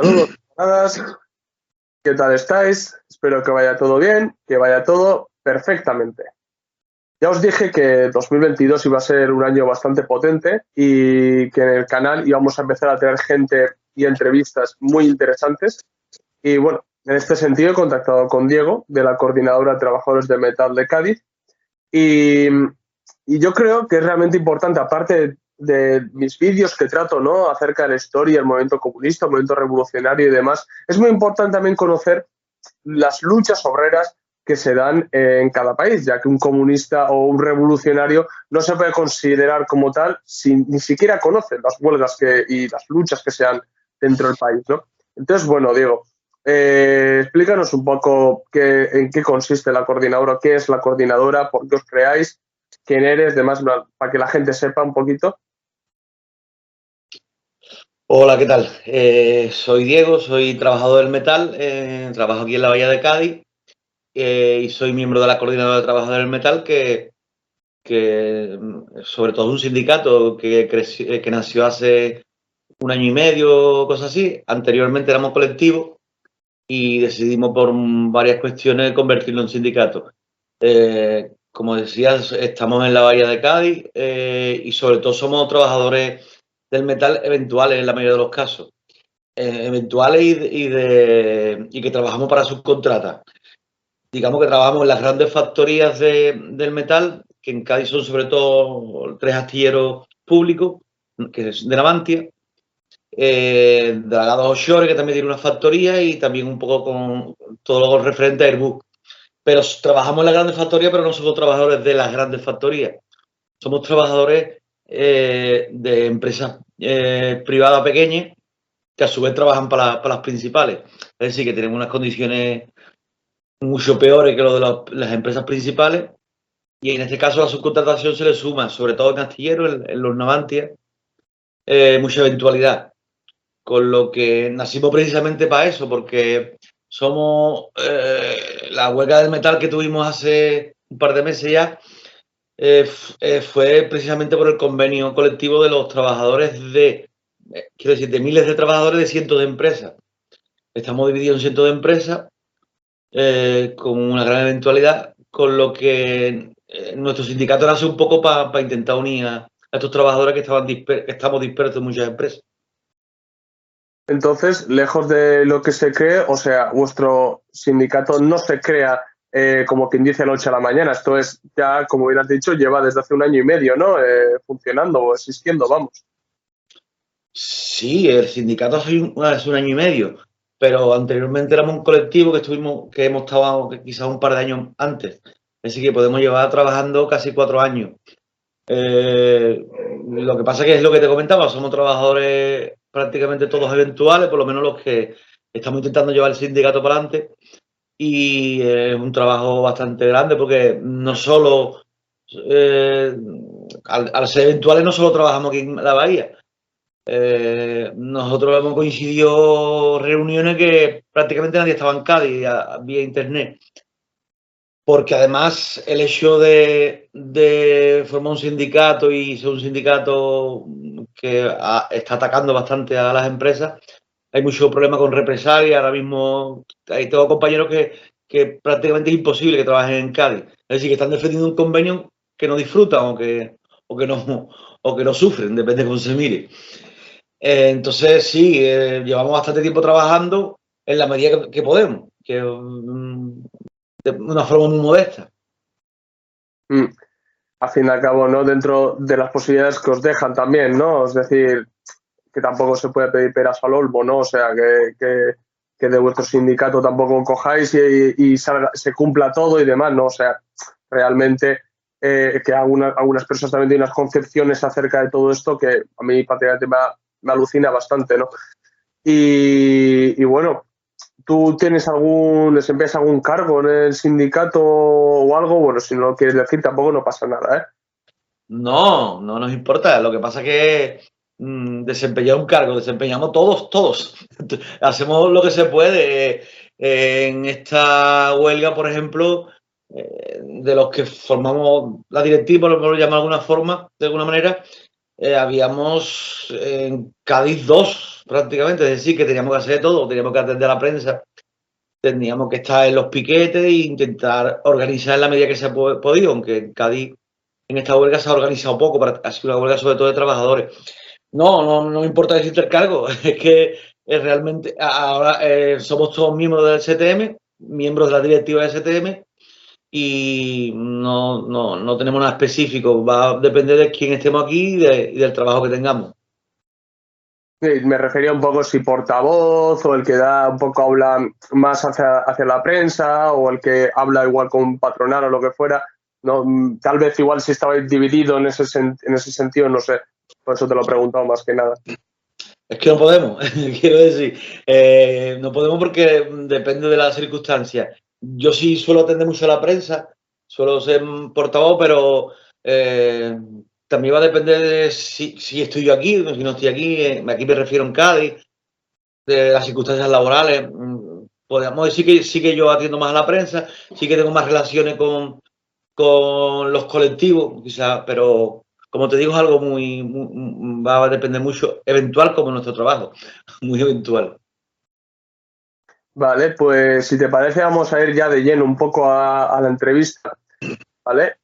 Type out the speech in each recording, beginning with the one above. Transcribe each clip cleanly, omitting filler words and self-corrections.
Saludos, camaradas. ¿Qué tal estáis? Espero que vaya todo bien, que vaya todo perfectamente. Ya os dije que 2022 iba a ser un año bastante potente y que en el canal íbamos a empezar a tener gente y entrevistas muy interesantes. Y bueno, en este sentido he contactado con Diego, de la Coordinadora de Trabajadores de Metal de Cádiz, y, y yo creo que es realmente importante, aparte de mis vídeos que trato, ¿no?, acerca de la historia, el movimiento comunista, el movimiento revolucionario y demás, es muy importante también conocer las luchas obreras que se dan en cada país, ya que un comunista o un revolucionario no se puede considerar como tal si ni siquiera conoce las huelgas y las luchas que se dan dentro del país, ¿no? Entonces, bueno, Diego, explícanos un poco en qué consiste la coordinadora, qué es la coordinadora, por qué os creáis, quién eres, demás, para que la gente sepa un poquito. Hola, ¿qué tal? Soy Diego, soy trabajador del metal, trabajo aquí en la Bahía de Cádiz y soy miembro de la Coordinadora de Trabajadores del Metal, que sobre todo es un sindicato que nació hace un año y medio, cosas así. Anteriormente éramos colectivos y decidimos por varias cuestiones convertirlo en sindicato. Como decías, estamos en la Bahía de Cádiz y sobre todo somos trabajadores del metal eventuales en la mayoría de los casos. Eventuales y que trabajamos para subcontratas. Digamos que trabajamos en las grandes factorías del metal, que en Cádiz son sobre todo 3 astilleros públicos, que es de Navantia, Dragados Offshore, que también tiene una factoría, y también un poco con todo lo referente a Airbus. Pero trabajamos en las grandes factorías, pero no somos trabajadores de las grandes factorías. Somos trabajadores de empresas privadas pequeñas, que a su vez trabajan para las principales. Es decir, que tienen unas condiciones mucho peores que lo de las empresas principales, y en este caso la subcontratación se le suma, sobre todo en astilleros, en los Navantia, mucha eventualidad. Con lo que nacimos precisamente para eso, porque somos la huelga del metal que tuvimos hace un par de meses ya, fue precisamente por el convenio colectivo de los trabajadores quiero decir, de miles de trabajadores de cientos de empresas. Estamos divididos en cientos de empresas con una gran eventualidad, con lo que nuestro sindicato nace un poco para intentar unir a estos trabajadores que estamos dispersos en muchas empresas. Entonces, lejos de lo que se cree, o sea, vuestro sindicato no se crea como quien dice, la noche a la mañana. Esto es ya, como bien has dicho, lleva desde hace un año y medio, ¿no? Funcionando o existiendo, vamos. Sí, el sindicato hace un año y medio, pero anteriormente éramos un colectivo que hemos estado quizás un par de años antes. Así que podemos llevar trabajando casi 4 años. Lo que pasa que es lo que te comentaba, somos trabajadores prácticamente todos eventuales, por lo menos los que estamos intentando llevar el sindicato para adelante, y es un trabajo bastante grande porque no solo, al ser eventuales, no solo trabajamos aquí en la Bahía. Nosotros hemos coincidido reuniones que prácticamente nadie estaba en Cádiz vía internet. Porque además el hecho de formar un sindicato y ser un sindicato que está atacando bastante a las empresas, hay mucho problema con represalia. Ahora mismo tengo compañeros que prácticamente es imposible que trabajen en Cádiz. Es decir, que están defendiendo un convenio que no disfrutan o que no sufren, depende de cómo se mire. Entonces sí, llevamos bastante tiempo trabajando en la medida que podemos, de una forma muy modesta. Al fin y al cabo, ¿no? Dentro de las posibilidades que os dejan también, ¿no? Es decir, que tampoco se puede pedir peras al olmo, ¿no? O sea, que de vuestro sindicato tampoco cojáis y se cumpla todo y demás, ¿no? O sea, realmente que algunas personas también tienen unas concepciones acerca de todo esto que a mí prácticamente me alucina bastante, ¿no? Y bueno, ¿tú desempeñas algún cargo en el sindicato o algo? Bueno, si no lo quieres decir tampoco no pasa nada, ¿eh? No, no nos importa. Lo que pasa es que desempeñar un cargo, desempeñamos todos. Hacemos lo que se puede. En esta huelga, por ejemplo, de los que formamos la directiva, por llamar de alguna forma, de alguna manera, habíamos en Cádiz 2 prácticamente, es decir, que teníamos que hacer todo, teníamos que atender a la prensa, teníamos que estar en los piquetes e intentar organizar en la medida que se ha podido, aunque en Cádiz en esta huelga se ha organizado poco, ha sido una huelga sobre todo de trabajadores. No me importa decirte el cargo, es que realmente ahora somos todos miembros del STM, miembros de la directiva del STM, y no tenemos nada específico, va a depender de quién estemos aquí y del trabajo que tengamos. Sí, me refería un poco si portavoz o el que da un poco habla más hacia la prensa o el que habla igual con patronal o lo que fuera. No, tal vez igual si estabais dividido en ese sentido, no sé. Por eso te lo he preguntado más que nada. Es que no podemos, quiero decir, no podemos porque depende de las circunstancias. Yo sí suelo atender mucho a la prensa, suelo ser portavoz, pero también va a depender de si estoy yo aquí, si no estoy aquí. Aquí me refiero en Cádiz, de las circunstancias laborales. Podríamos decir que sí que yo atiendo más a la prensa, sí que tengo más relaciones con los colectivos, quizás, pero como te digo, es algo va a depender mucho, eventual como nuestro trabajo, muy eventual. Vale, pues si te parece vamos a ir ya de lleno un poco a la entrevista, ¿vale?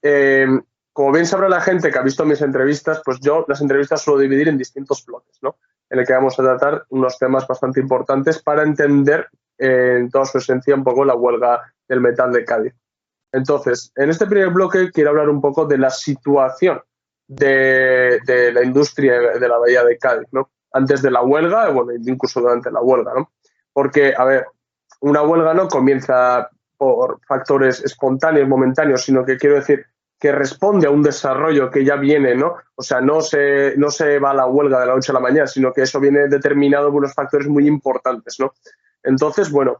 Como bien sabrá la gente que ha visto mis entrevistas, pues yo las entrevistas suelo dividir en distintos bloques, ¿no? En el que vamos a tratar unos temas bastante importantes para entender en toda su esencia un poco la huelga del metal de Cádiz. Entonces, en este primer bloque quiero hablar un poco de la situación de la industria de la bahía de Cádiz, ¿no? Antes de la huelga, bueno, incluso durante la huelga, ¿no? Porque, a ver, una huelga no comienza por factores espontáneos, momentáneos, sino que quiero decir que responde a un desarrollo que ya viene, ¿no? O sea, no se va a la huelga de la noche a la mañana, sino que eso viene determinado por unos factores muy importantes, ¿no? Entonces, bueno,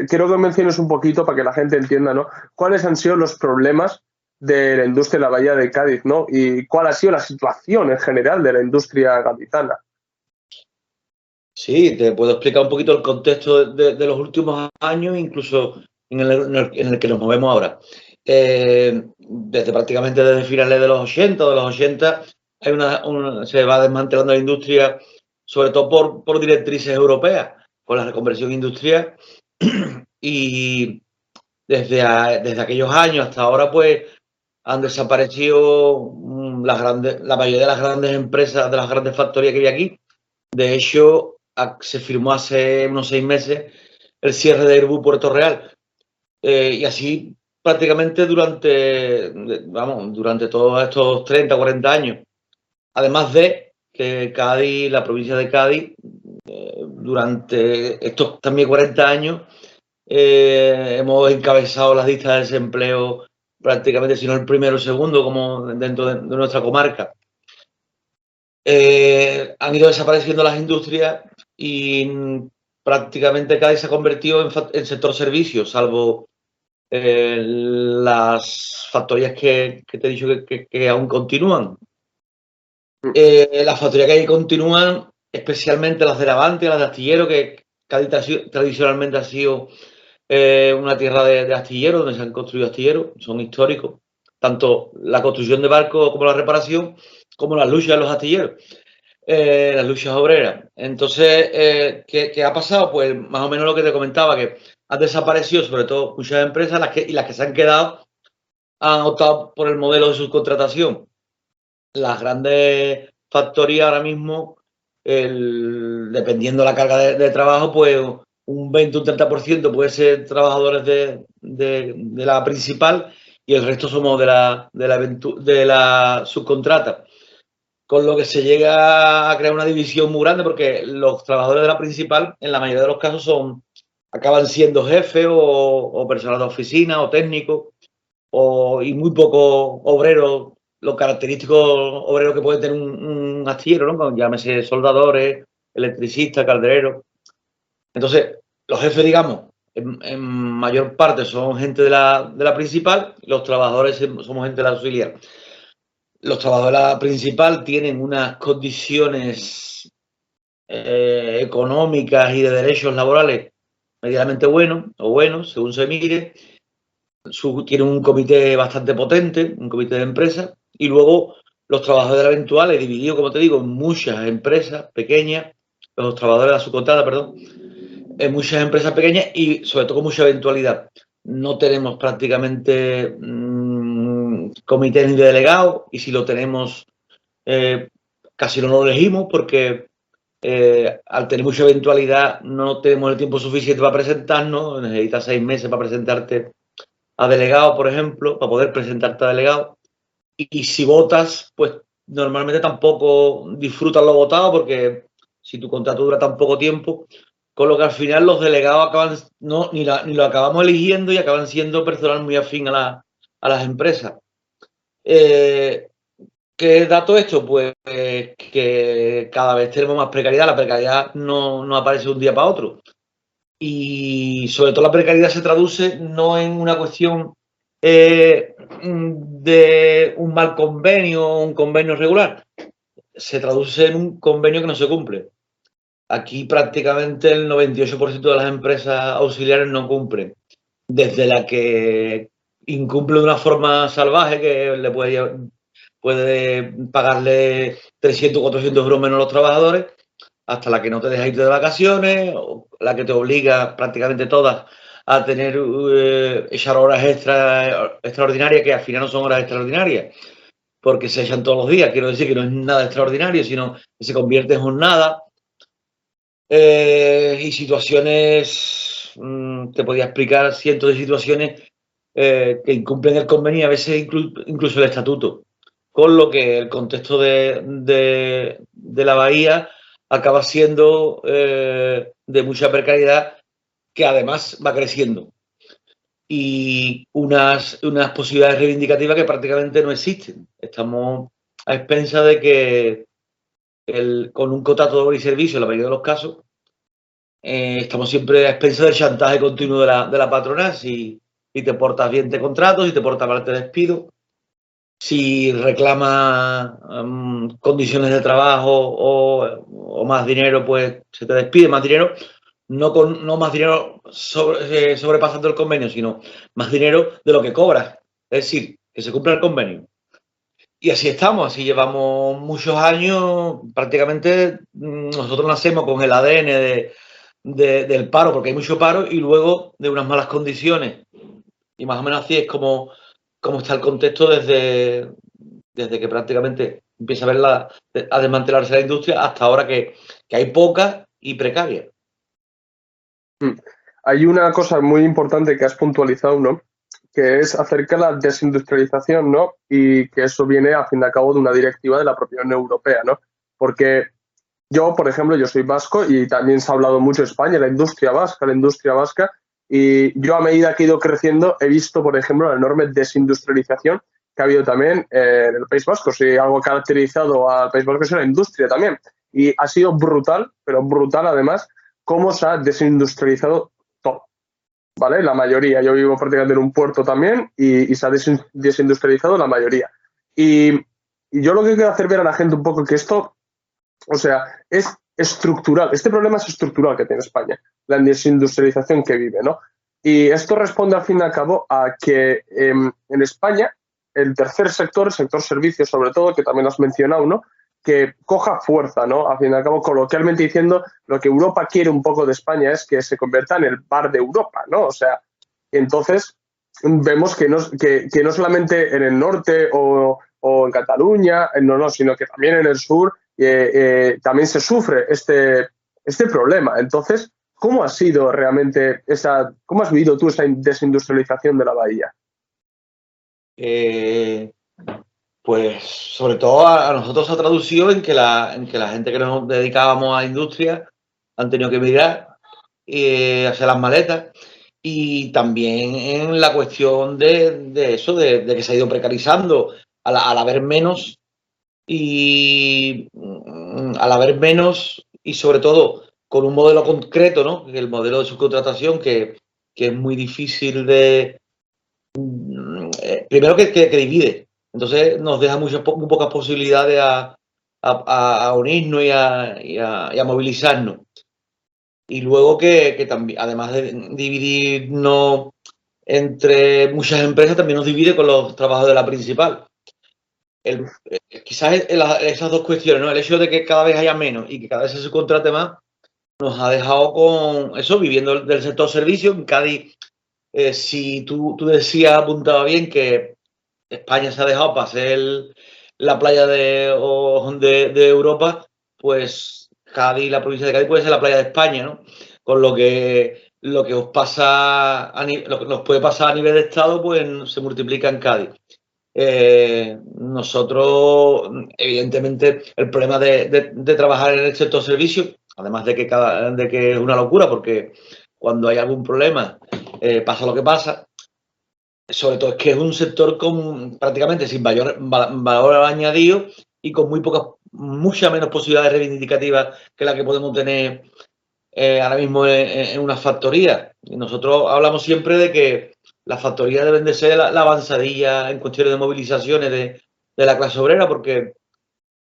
quiero que menciones un poquito para que la gente entienda, ¿no? ¿Cuáles han sido los problemas de la industria de la bahía de Cádiz, ¿no? Y cuál ha sido la situación en general de la industria gaditana. Sí, te puedo explicar un poquito el contexto de los últimos años, incluso en el que nos movemos ahora. Desde finales de los 80, se va desmantelando la industria, sobre todo por directrices europeas, por la reconversión industrial. Y desde aquellos años hasta ahora, pues, han desaparecido la mayoría de las grandes empresas, de las grandes factorías que hay aquí. De hecho, se firmó hace unos 6 meses el cierre de Airbus Puerto Real. Y así prácticamente durante todos estos 30, 40 años. Además de que Cádiz, la provincia de Cádiz, durante estos también 40 años, hemos encabezado las listas de desempleo prácticamente, si no el primero o segundo, como dentro de nuestra comarca. Han ido desapareciendo las industrias y prácticamente Cádiz se ha convertido en sector servicios, salvo las factorías que te he dicho que aún continúan. Las factorías que ahí continúan, especialmente las de Levante, las de astillero, que Cádiz tradicionalmente ha sido una tierra de astilleros, donde se han construido astilleros, son históricos, tanto la construcción de barcos como la reparación, como las luchas de los astilleros. Las luchas obreras. Entonces, ¿qué ha pasado? Pues más o menos lo que te comentaba, que han desaparecido sobre todo muchas empresas y las que se han quedado han optado por el modelo de subcontratación. Las grandes factorías ahora mismo, dependiendo de la carga de trabajo, pues un 20 o un 30% puede ser trabajadores de la principal y el resto somos de la subcontrata. Con lo que se llega a crear una división muy grande porque los trabajadores de la principal, en la mayoría de los casos, acaban siendo jefes o personal de oficina o técnicos y muy pocos obreros, los característicos obreros que puede tener un astillero, ¿no? Llámese soldadores, electricistas, caldereros. Entonces, los jefes, digamos, en mayor parte son gente de la principal, los trabajadores somos gente de la auxiliar. Los trabajadores de la principal tienen unas condiciones económicas y de derechos laborales medianamente buenos, según se mire. Tienen un comité bastante potente, un comité de empresa, y luego los trabajadores de la eventual, dividido, como te digo, en muchas empresas pequeñas, los trabajadores de la subcontrata, perdón, en muchas empresas pequeñas y sobre todo con mucha eventualidad. No tenemos prácticamente comité ni de delegados, y si lo tenemos, casi no lo elegimos porque al tener mucha eventualidad no tenemos el tiempo suficiente para presentarnos. Necesitas 6 meses para presentarte a delegado, por ejemplo, para poder presentarte a delegado. Y si votas, pues normalmente tampoco disfrutas lo votado, porque si tu contrato dura tan poco tiempo, con lo que al final los delegados acaban, ni lo acabamos eligiendo y acaban siendo personal muy afín a las empresas. ¿Qué dato esto? Pues que cada vez tenemos más precariedad. La precariedad no aparece de un día para otro. Y sobre todo la precariedad se traduce no en una cuestión de un mal convenio o un convenio regular. Se traduce en un convenio que no se cumple. Aquí prácticamente el 98% de las empresas auxiliares no cumplen. Desde la que incumple de una forma salvaje, que le puede pagarle 300 o 400 euros menos a los trabajadores, hasta la que no te deja irte de vacaciones, o la que te obliga, prácticamente todas, a tener echar horas extraordinarias, que al final no son horas extraordinarias, porque se echan todos los días. Quiero decir que no es nada extraordinario, sino que se convierte en jornada. Y situaciones, te podía explicar cientos de situaciones que incumplen el convenio, a veces incluso el estatuto. Con lo que el contexto de la bahía acaba siendo de mucha precariedad, que además va creciendo. Y unas posibilidades reivindicativas que prácticamente no existen. Estamos a expensas de que con un contrato de obra y servicio, en la mayoría de los casos, estamos siempre a expensas del chantaje continuo de la patronal. Si te portas bien, te contrato; si te portas mal, te despido. Si reclama condiciones de trabajo o más dinero, pues se te despide. Más dinero, no más dinero sobrepasando el convenio, sino más dinero de lo que cobras. Es decir, que se cumpla el convenio. Y así estamos, así llevamos muchos años. Prácticamente nosotros nacemos con el ADN del paro, porque hay mucho paro, y luego de unas malas condiciones. Y más o menos así es como está el contexto desde que prácticamente empieza a desmantelarse la industria hasta ahora, que hay poca y precaria. Hay una cosa muy importante que has puntualizado, ¿no?, que es acerca de la desindustrialización, ¿no?, y que eso viene, a fin de cabo, de una directiva de la propia Unión Europea, ¿no? Porque yo, por ejemplo, yo soy vasco y también se ha hablado mucho de España, la industria vasca, y yo, a medida que he ido creciendo, he visto, por ejemplo, la enorme desindustrialización que ha habido también en el País Vasco. Si algo caracterizado al País Vasco es la industria también. Y ha sido brutal, pero brutal además, cómo se ha desindustrializado todo, ¿vale? La mayoría. Yo vivo prácticamente en un puerto también y se ha desindustrializado la mayoría. Y yo lo que quiero hacer ver a la gente un poco que esto, o sea, es estructural. Este problema es estructural que tiene España, la desindustrialización que vive, ¿no? Y esto responde, al fin y al cabo, a que en España el tercer sector, el sector servicios sobre todo, que también has mencionado, ¿no?, que coja fuerza, ¿no? Al fin y al cabo, coloquialmente diciendo, lo que Europa quiere un poco de España es que se convierta en el bar de Europa, ¿no? O sea, entonces vemos que no solamente en el norte o en Cataluña, no, sino que también en el sur también se sufre este problema. Entonces, ¿cómo ha sido realmente cómo has vivido tú esa desindustrialización de la bahía? Pues sobre todo a nosotros se ha traducido en que la gente que nos dedicábamos a la industria han tenido que emigrar, hacer las maletas, y también en la cuestión de eso, de que se ha ido precarizando al haber menos, y sobre todo con un modelo concreto, ¿no?, que el modelo de subcontratación, que es muy difícil de primero que divide. Entonces nos deja muy pocas posibilidades a unirnos y a movilizarnos. Y luego que también, además de dividirnos entre muchas empresas, también nos divide con los trabajos de la principal. quizás esas dos cuestiones, ¿no? El hecho de que cada vez haya menos y que cada vez se subcontrate más, nos ha dejado con eso, viviendo del sector servicio. En Cádiz, si tú decías, apuntaba bien, que España se ha dejado para ser la playa de Europa, pues Cádiz, la provincia de Cádiz puede ser la playa de España, ¿no? Con lo que os pasa, lo que nos puede pasar a nivel de Estado, pues se multiplica en Cádiz. Nosotros, evidentemente, el problema de trabajar en el sector servicio, además de que es una locura, porque cuando hay algún problema pasa lo que pasa, sobre todo es que es un sector con prácticamente sin valor añadido y con muchas menos posibilidades reivindicativas que la que podemos tener ahora mismo en una factoría. Y nosotros hablamos siempre de que las factorías deben de ser la avanzadilla en cuestiones de movilizaciones de la clase obrera, porque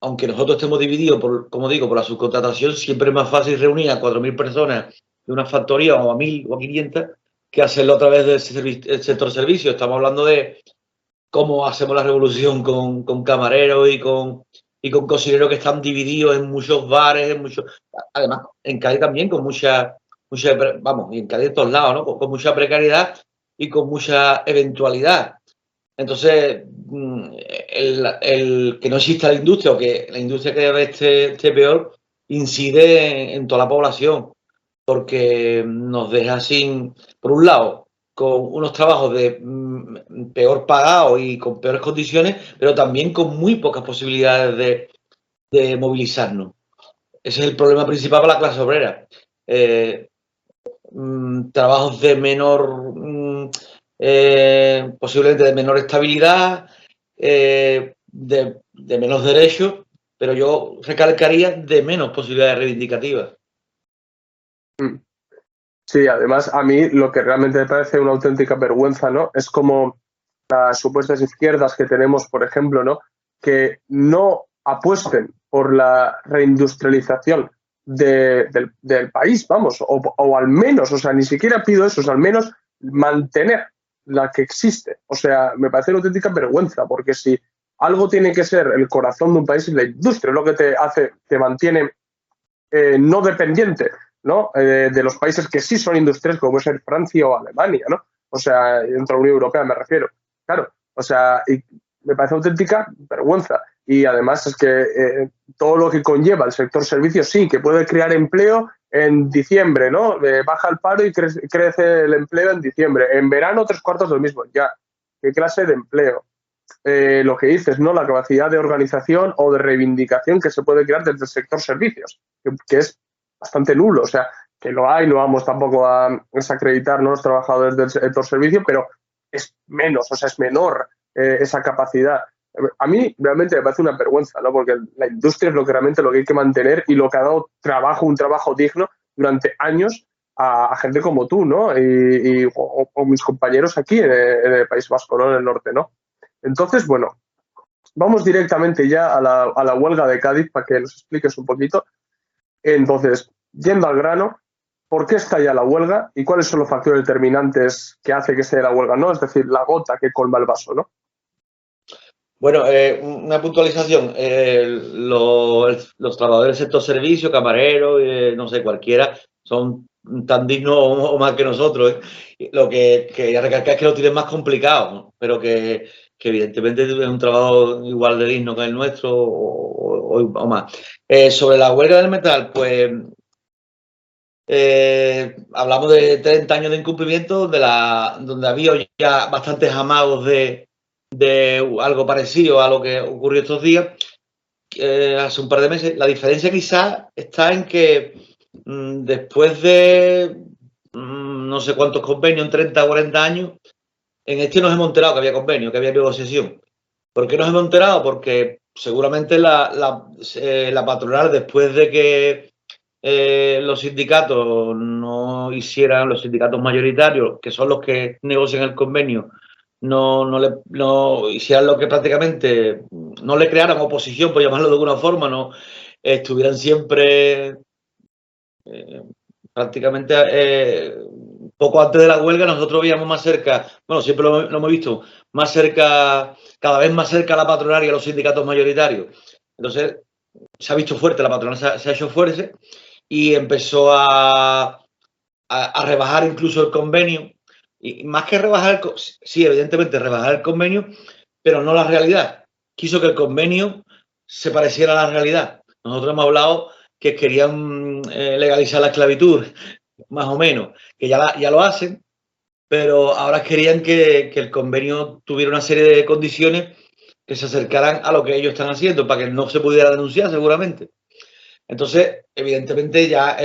aunque nosotros estemos divididos, como digo, por la subcontratación, siempre es más fácil reunir a 4.000 personas de una factoría o a 1.000 o a 500 que hacerlo a través del sector servicio. Estamos hablando de cómo hacemos la revolución con camareros y con cocineros que están divididos en muchos bares, además en Cádiz también con vamos, y en Cádiz de todos lados, ¿no? Con mucha precariedad y con mucha eventualidad. Entonces, el que no exista la industria o que la industria cada vez esté peor incide en toda la población, porque nos deja por un lado, con unos trabajos de peor pagados y con peores condiciones, pero también con muy pocas posibilidades de movilizarnos. Ese es el problema principal para la clase obrera. Trabajos de posiblemente de menor estabilidad, de menos derechos, pero yo recalcaría de menos posibilidades reivindicativas. Sí, además a mí lo que realmente me parece una auténtica vergüenza, ¿no? Es como las supuestas izquierdas que tenemos, por ejemplo, ¿no? Que no apuesten por la reindustrialización del país, vamos, o al menos, o sea, ni siquiera pido eso, o sea, al menos mantener la que existe. O sea, me parece una auténtica vergüenza, porque si algo tiene que ser el corazón de un país, es la industria, es lo que te mantiene no dependiente, ¿no? De los países que sí son industriales, como puede ser Francia o Alemania, ¿no? O sea, dentro de la Unión Europea me refiero. Claro, o sea, y me parece auténtica vergüenza. Y además es que todo lo que conlleva el sector servicios sí, que puede crear empleo en diciembre, ¿no? Baja el paro y crece el empleo en diciembre. En verano 3/4 del mismo. Ya, ¿qué clase de empleo? Lo que dices, ¿no? La capacidad de organización o de reivindicación que se puede crear desde el sector servicios, que es bastante nulo. O sea, que lo hay, no vamos tampoco a desacreditar, ¿no?, los trabajadores del sector servicio, pero es menos, o sea, es menor esa capacidad. A mí realmente me parece una vergüenza, ¿no? Porque la industria es lo que hay que mantener y lo que ha dado un trabajo digno durante años a gente como tú, ¿no? O mis compañeros aquí en el País Vasco, ¿no? En el norte, ¿no? Entonces, bueno, vamos directamente ya a la huelga de Cádiz para que nos expliques un poquito. Entonces, yendo al grano, ¿por qué está ya la huelga y cuáles son los factores determinantes que hace que esté la huelga, ¿no? Es decir, la gota que colma el vaso, ¿no? Bueno, una puntualización. Los trabajadores del sector servicio, camareros, no sé, cualquiera, son tan dignos o más que nosotros. Lo que quería recalcar es que lo tienen más complicado, ¿no? Pero que evidentemente es un trabajo igual de digno que el nuestro o más. Sobre la huelga del metal, pues hablamos de 30 años de incumplimiento, donde había ya bastantes amagos de algo parecido a lo que ocurrió estos días, hace un par de meses. La diferencia quizás está en que después de no sé cuántos convenios, en 30 o 40 años, en este nos hemos enterado que había convenio, que había negociación. ¿Por qué nos hemos enterado? Porque seguramente la patronal, después de que los sindicatos no hicieran, los sindicatos mayoritarios, que son los que negocian el convenio, no hicieran lo que prácticamente no le crearan oposición, por llamarlo de alguna forma, no estuvieran siempre prácticamente poco antes de la huelga nosotros veíamos más cerca, bueno, siempre lo hemos visto, más cerca, cada vez más cerca a la patronal y a los sindicatos mayoritarios. Entonces, se ha visto fuerte, la patronal se ha hecho fuerte y empezó a rebajar incluso el convenio. Y más que rebajar, sí, evidentemente rebajar el convenio, pero no la realidad. Quiso que el convenio se pareciera a la realidad. Nosotros hemos hablado que querían legalizar la esclavitud, más o menos, que ya lo hacen, pero ahora querían que el convenio tuviera una serie de condiciones que se acercaran a lo que ellos están haciendo, para que no se pudiera denunciar seguramente. Entonces, evidentemente ya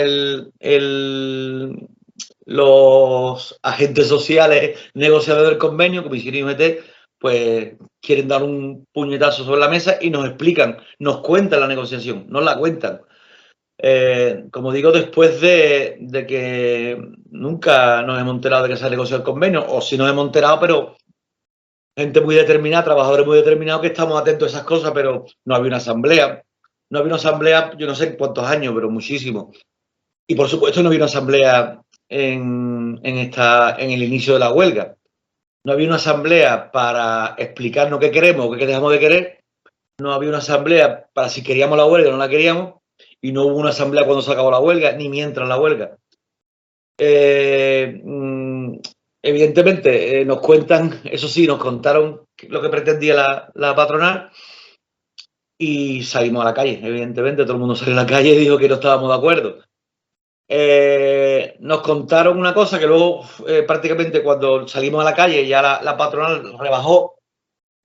los agentes sociales negociadores del convenio, Comisión y UGT, pues quieren dar un puñetazo sobre la mesa y nos explican, nos cuentan la negociación, nos la cuentan. Como digo, después de que nunca nos hemos enterado de que se ha negociado el convenio, o si nos hemos enterado, pero gente muy determinada, trabajadores muy determinados que estamos atentos a esas cosas, pero no había una asamblea. No había una asamblea, yo no sé cuántos años, pero muchísimo. Y por supuesto no había una asamblea en el inicio de la huelga. No había una asamblea para explicarnos qué queremos o qué dejamos de querer. No había una asamblea para si queríamos la huelga o no la queríamos. Y no hubo una asamblea cuando se acabó la huelga, ni mientras la huelga. Evidentemente, nos cuentan, eso sí, nos contaron lo que pretendía la patronal y salimos a la calle, evidentemente. Todo el mundo salió a la calle y dijo que no estábamos de acuerdo. Nos contaron una cosa que luego prácticamente cuando salimos a la calle ya la patronal rebajó.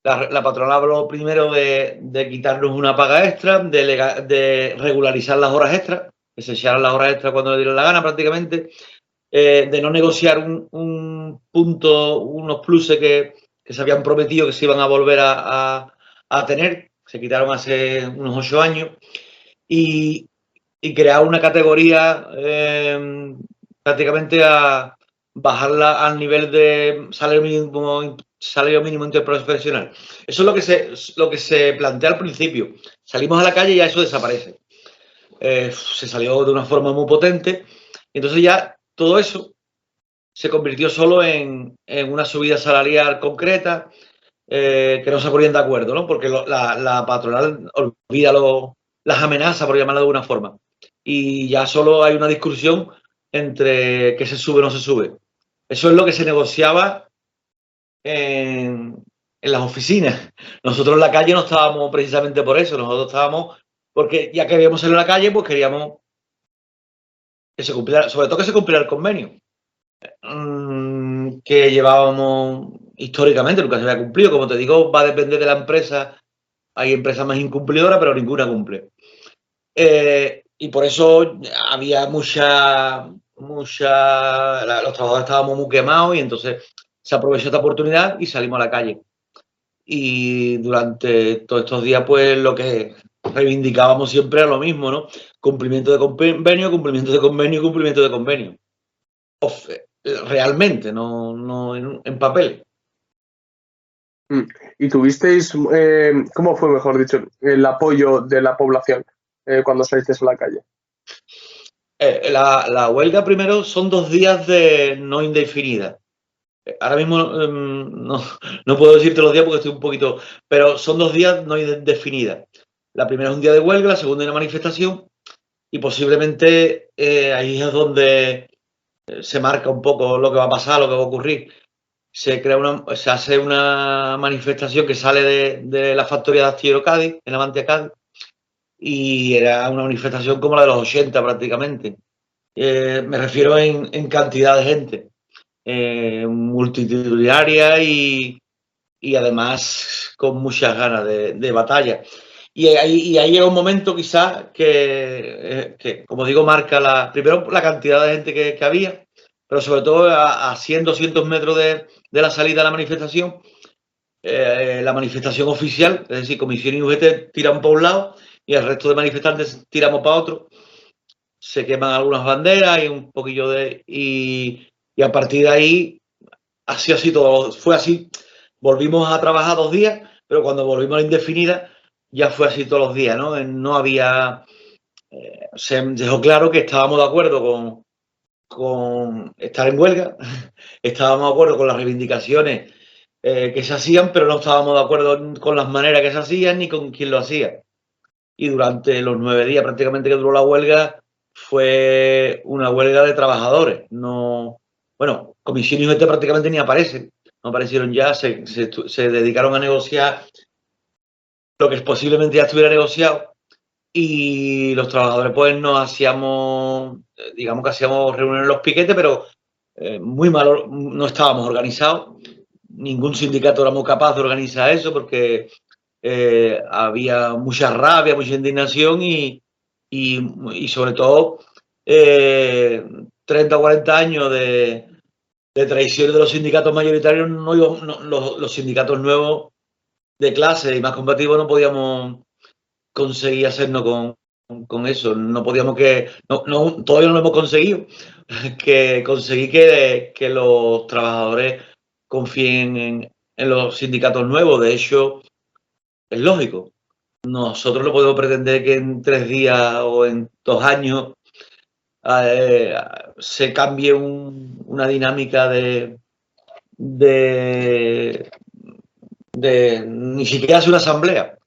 La patronal habló primero de quitarnos una paga extra, de regularizar las horas extras, que se echaran las horas extras cuando le dieron la gana prácticamente, de no negociar un punto, unos pluses que se habían prometido que se iban a volver a tener, se quitaron hace unos 8 años, y crear una categoría prácticamente a bajarla al nivel de salario mínimo interprofesional. Eso es lo que se plantea al principio. Salimos a la calle y ya eso desaparece. Se salió de una forma muy potente. Entonces ya todo eso se convirtió solo en una subida salarial concreta que no se ponían de acuerdo, ¿no? Porque la patronal olvida las amenazas, por llamarlo de alguna forma. Y ya solo hay una discusión entre que se sube o no se sube. Eso es lo que se negociaba en las oficinas. Nosotros en la calle no estábamos precisamente por eso, nosotros estábamos porque ya que habíamos salido a la calle, pues queríamos que se cumpliera, sobre todo que se cumpliera el convenio que llevábamos históricamente, nunca se había cumplido. Como te digo, va a depender de la empresa. Hay empresas más incumplidoras, pero ninguna cumple. Y por eso había los trabajadores estábamos muy quemados y entonces se aprovechó esta oportunidad y salimos a la calle. Y durante todos estos días, pues lo que reivindicábamos siempre era lo mismo, ¿no? Cumplimiento de convenio, cumplimiento de convenio, cumplimiento de convenio. Realmente, no en papel. ¿Y tuvisteis, cómo fue, mejor dicho, el apoyo de la población cuando salisteis a la calle? La huelga primero son 2 días de no indefinida. Ahora mismo no puedo decirte los días porque estoy un poquito, pero son 2 días no indefinidas. La primera es un día de huelga, la segunda es una manifestación y posiblemente ahí es donde se marca un poco lo que va a pasar, lo que va a ocurrir. Se hace una manifestación que sale de la factoría de Astillero Cádiz, en Avantia Cádiz, y era una manifestación como la de los 80 prácticamente. Me refiero en cantidad de gente, multitudinaria y además con muchas ganas de batalla. Y ahí llega un momento quizás que, como digo, marca primero la cantidad de gente que había, pero sobre todo a 100, 200 metros de la salida de la manifestación oficial, es decir, Comisión y UGT tiran para un lado y el resto de manifestantes tiramos para otro. Se queman algunas banderas y un poquillo y a partir de ahí así todo, fue así. Volvimos a trabajar 2 días, pero cuando volvimos a la indefinida ya fue así todos los días, ¿no? No había... se dejó claro que estábamos de acuerdo con estar en huelga, estábamos de acuerdo con las reivindicaciones que se hacían, pero no estábamos de acuerdo con las maneras que se hacían ni con quién lo hacía. Y durante los 9 días prácticamente que duró la huelga, fue una huelga de trabajadores. No, bueno, Comisión y UGT prácticamente ni aparecen, no aparecieron ya, se dedicaron a negociar lo que posiblemente ya estuviera negociado. Y los trabajadores pues no hacíamos, digamos que hacíamos reuniones en los piquetes, pero muy mal, no estábamos organizados. Ningún sindicato éramos capaz de organizar eso porque había mucha rabia, mucha indignación y sobre todo 30 o 40 años de traición de los sindicatos mayoritarios. Los sindicatos nuevos de clase y más combativos no podíamos conseguir hacernos con eso. No podíamos todavía no lo hemos conseguido, que conseguir que los trabajadores confíen en los sindicatos nuevos. De hecho, es lógico. Nosotros no podemos pretender que en 3 días o en 2 años se cambie una dinámica de ni siquiera hacer una asamblea.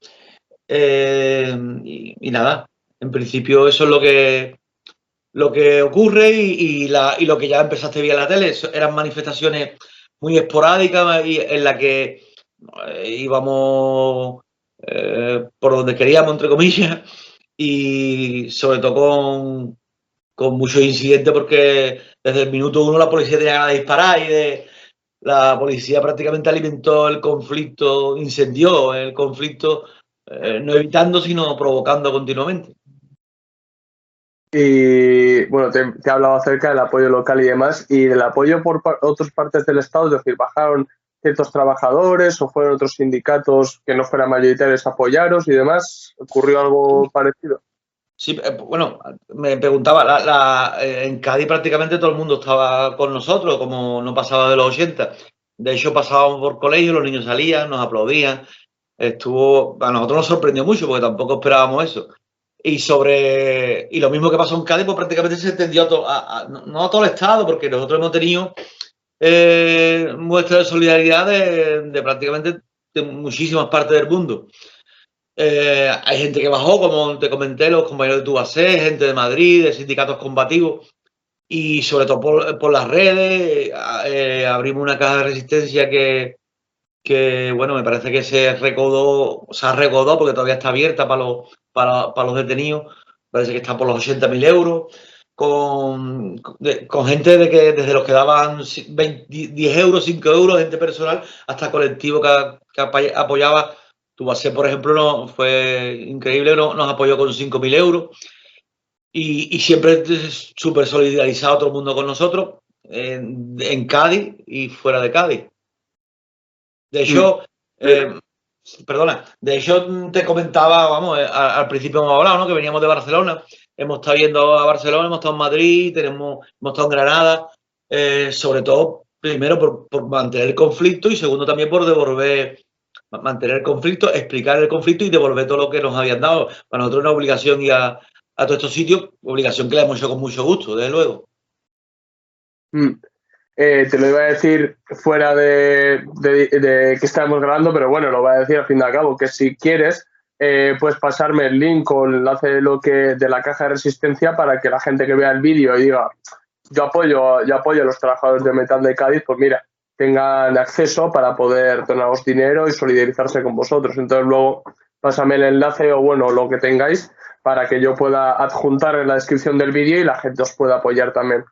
Y nada, en principio eso es lo que ocurre y lo que ya empezaste a ver en la tele. Eran manifestaciones muy esporádicas y en la que íbamos por donde queríamos, entre comillas, y sobre todo con muchos incidentes porque desde el minuto 1 la policía tenía ganas de disparar y la policía prácticamente alimentó el conflicto, incendió el conflicto, no evitando sino provocando continuamente. Y bueno, te he hablado acerca del apoyo local y demás, y del apoyo por otras partes del Estado, es decir, bajaron ciertos trabajadores o fueron otros sindicatos que no fueran mayoritarios a apoyaros y demás. ¿Ocurrió algo parecido? Sí, bueno, me preguntaba, en Cádiz prácticamente todo el mundo estaba con nosotros, como no pasaba de los 80. De hecho, pasábamos por colegio, los niños salían, nos aplaudían. A nosotros nos sorprendió mucho porque tampoco esperábamos eso. Y lo mismo que pasó en Cádiz, pues prácticamente se extendió no a todo el Estado, porque nosotros hemos tenido muestras de solidaridad de prácticamente de muchísimas partes del mundo. Hay gente que bajó, como te comenté, los compañeros de Tubacé, gente de Madrid, de sindicatos combativos, y sobre todo por las redes. Abrimos una caja de resistencia que bueno, me parece que se ha recaudado porque todavía está abierta para los detenidos. Parece que está por los 80.000 euros, con gente desde los que daban 10 euros, 5 euros, gente personal, hasta colectivo que apoyaba. Tubacé, por ejemplo, fue increíble, nos apoyó con 5.000 euros y siempre súper solidarizado todo el mundo con nosotros en Cádiz y fuera de Cádiz. De hecho, de hecho te comentaba, vamos, al principio hemos hablado, ¿no? Que veníamos de Barcelona, hemos estado yendo a Barcelona, hemos estado en Madrid, hemos estado en Granada, sobre todo, primero por mantener el conflicto y segundo también por mantener el conflicto, explicar el conflicto y devolver todo lo que nos habían dado. Para nosotros es una obligación ir a todos estos sitios, obligación que la hemos hecho con mucho gusto, desde luego. Te lo iba a decir fuera de que estábamos grabando, pero bueno, lo voy a decir al fin y al cabo, que si quieres, puedes pasarme el link o el enlace de la caja de resistencia para que la gente que vea el vídeo y diga, yo apoyo a los trabajadores de metal de Cádiz, pues mira, tengan acceso para poder donaros dinero y solidarizarse con vosotros. Entonces luego pásame el enlace o bueno, lo que tengáis para que yo pueda adjuntar en la descripción del vídeo y la gente os pueda apoyar también.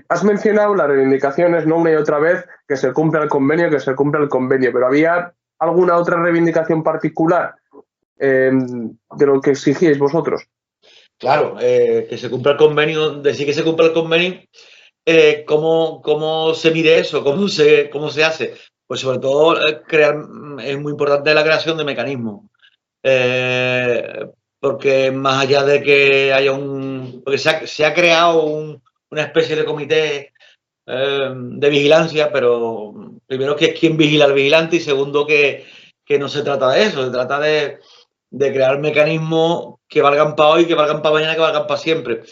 Has mencionado las reivindicaciones, ¿no? Una y otra vez, que se cumpla el convenio, pero ¿había alguna otra reivindicación particular de lo que exigíais vosotros? Claro, que se cumpla el convenio, decir que se cumpla el convenio, ¿cómo se mide eso? ¿Cómo se hace? Pues sobre todo es muy importante la creación de mecanismos. Porque más allá de que haya porque se ha creado una especie de comité de vigilancia, pero primero que es quien vigila al vigilante y segundo que no se trata de eso, se trata de crear mecanismos que valgan para hoy, que valgan para mañana, que valgan para siempre.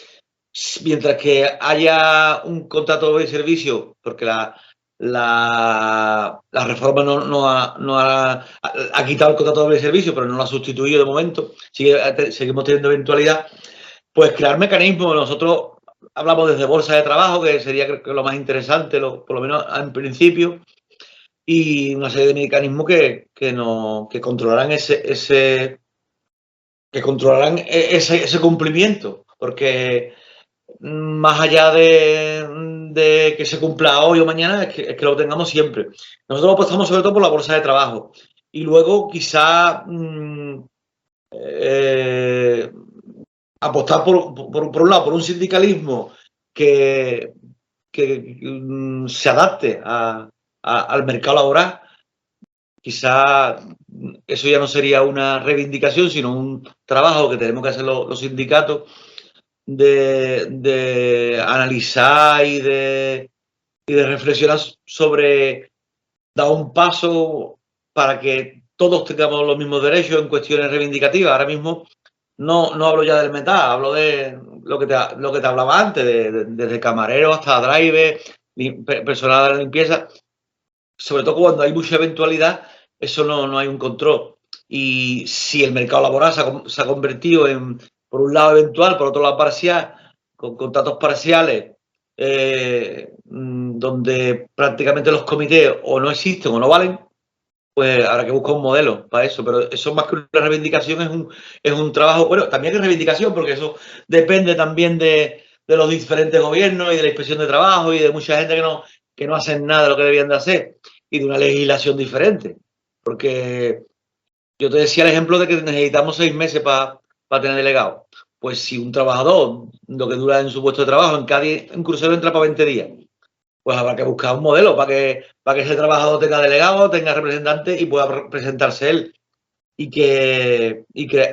mientras que haya un contrato de servicio, porque la reforma no ha quitado el contrato de servicio, pero no lo ha sustituido de momento, seguimos teniendo eventualidad, pues crear mecanismos. Nosotros hablamos desde bolsa de trabajo, que sería creo que lo más interesante, por lo menos en principio, y una serie de mecanismos que controlarán ese cumplimiento, porque más allá de que se cumpla hoy o mañana, es que lo tengamos siempre. Nosotros apostamos sobre todo por la bolsa de trabajo y luego quizá apostar por un lado, por un sindicalismo que se adapte al mercado laboral. Quizá eso ya no sería una reivindicación, sino un trabajo que tenemos que hacer los sindicatos de analizar y de reflexionar sobre dar un paso para que todos tengamos los mismos derechos en cuestiones reivindicativas. Ahora mismo no hablo ya del metal, hablo de lo que te hablaba antes, desde camarero hasta driver, personal de la limpieza. Sobre todo cuando hay mucha eventualidad, eso no hay un control. Y si el mercado laboral se ha convertido en, por un lado, eventual, por otro lado, parcial, con contratos parciales, donde prácticamente los comités o no existen o no valen, pues habrá que buscar un modelo para eso. Pero eso más que una reivindicación es un trabajo, bueno, también es reivindicación, porque eso depende también de los diferentes gobiernos y de la inspección de trabajo y de mucha gente que no hacen nada de lo que debían de hacer y de una legislación diferente. Porque yo te decía el ejemplo de que necesitamos 6 meses para tener delegado. Pues si un trabajador, lo que dura en su puesto de trabajo, en Cádiz, en crucero entra para 20 días, pues habrá que buscar un modelo para que ese trabajador tenga delegado, tenga representante y pueda presentarse él. Y que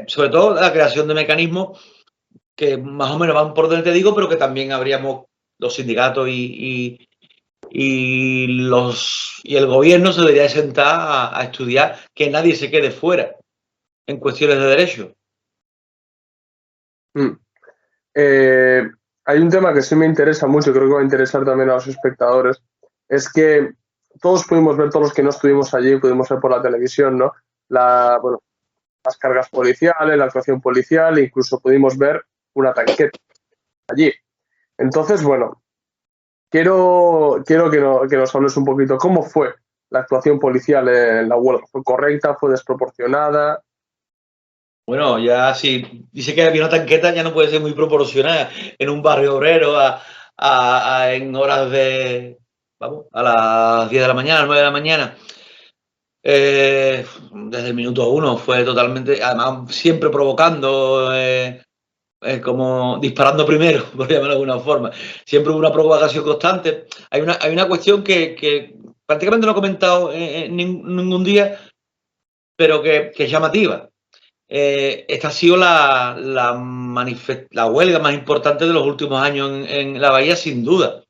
sobre todo la creación de mecanismos que más o menos van por donde te digo, pero que también habríamos los sindicatos y el gobierno se debería sentar a estudiar que nadie se quede fuera en cuestiones de derecho. Hay un tema que sí me interesa mucho, creo que va a interesar también a los espectadores, es que todos pudimos ver, todos los que no estuvimos allí, pudimos ver por la televisión, ¿no? Las cargas policiales, la actuación policial, incluso pudimos ver una tanqueta allí. Entonces, bueno, quiero que nos hables un poquito cómo fue la actuación policial en la huelga. ¿Fue correcta? ¿Fue desproporcionada? Bueno, ya si dice que había una tanqueta, ya no puede ser muy proporcionada en un barrio obrero en horas a las 10 de la mañana, 9 de la mañana. Desde el minuto 1 fue totalmente, además siempre provocando, como disparando primero, por llamarlo de alguna forma. Siempre hubo una provocación constante. Hay una cuestión que prácticamente no he comentado ningún día, pero que es llamativa. Esta ha sido la huelga más importante de los últimos años en la bahía, sin duda.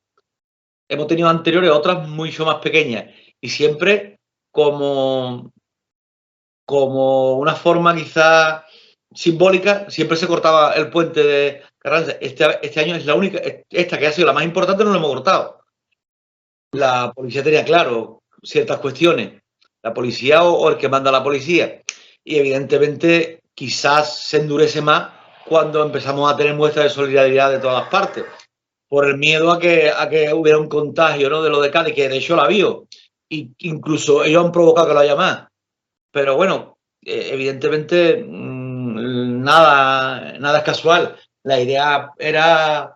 Hemos tenido anteriores, otras mucho más pequeñas, y siempre como una forma quizá simbólica, siempre se cortaba el puente de Carranza. Este año es la única, esta que ha sido la más importante, no lo hemos cortado. La policía tenía claro ciertas cuestiones, la policía o el que manda a la policía, y evidentemente quizás se endurece más cuando empezamos a tener muestras de solidaridad de todas las partes, por el miedo a que hubiera un contagio, ¿no?, de lo de Cádiz, que de hecho la vio, y incluso ellos han provocado que lo haya más. Pero bueno, evidentemente nada es casual. La idea era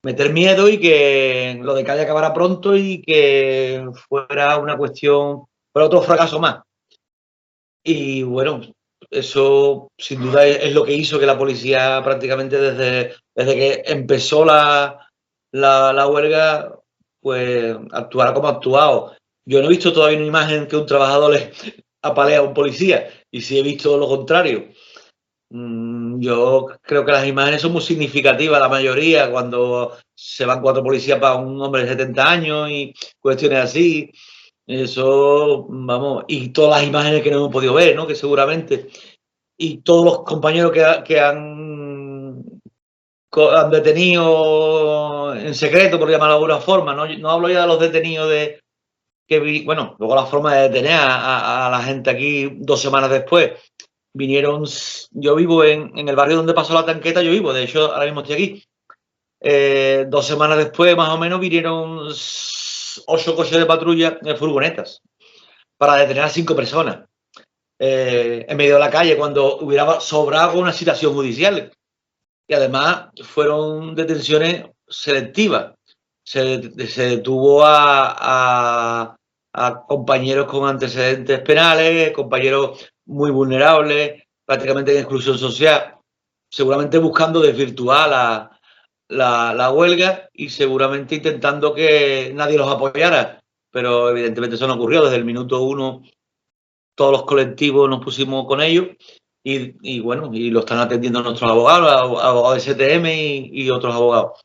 meter miedo y que lo de Cádiz acabara pronto y que fuera una cuestión, fuera otro fracaso más. Y bueno, eso sin duda es lo que hizo que la policía prácticamente desde que empezó la huelga, pues actuara como ha actuado. Yo no he visto todavía una imagen que un trabajador le apalea a un policía, y sí he visto lo contrario. Yo creo que las imágenes son muy significativas, la mayoría, cuando se van 4 policías para un hombre de 70 años y cuestiones así. Eso, vamos, y todas las imágenes que no hemos podido ver, ¿no?, que seguramente, y todos los compañeros que han han detenido en secreto, por llamarlo de alguna forma. No hablo ya de los detenidos bueno, luego la forma de detener a la gente aquí 2 semanas después. Vinieron, yo vivo en el barrio donde pasó la tanqueta, yo vivo, de hecho ahora mismo estoy aquí. 2 semanas después, más o menos, vinieron 8 coches de patrulla en furgonetas para detener a 5 personas en medio de la calle cuando hubiera sobrado una citación judicial. Y además fueron detenciones selectivas. Se detuvo a compañeros con antecedentes penales, compañeros muy vulnerables, prácticamente en exclusión social, seguramente buscando desvirtuar la huelga y seguramente intentando que nadie los apoyara. Pero evidentemente eso no ocurrió. Desde el minuto 1 todos los colectivos nos pusimos con ellos bueno, y lo están atendiendo nuestros abogados, abogados de STM y otros abogados.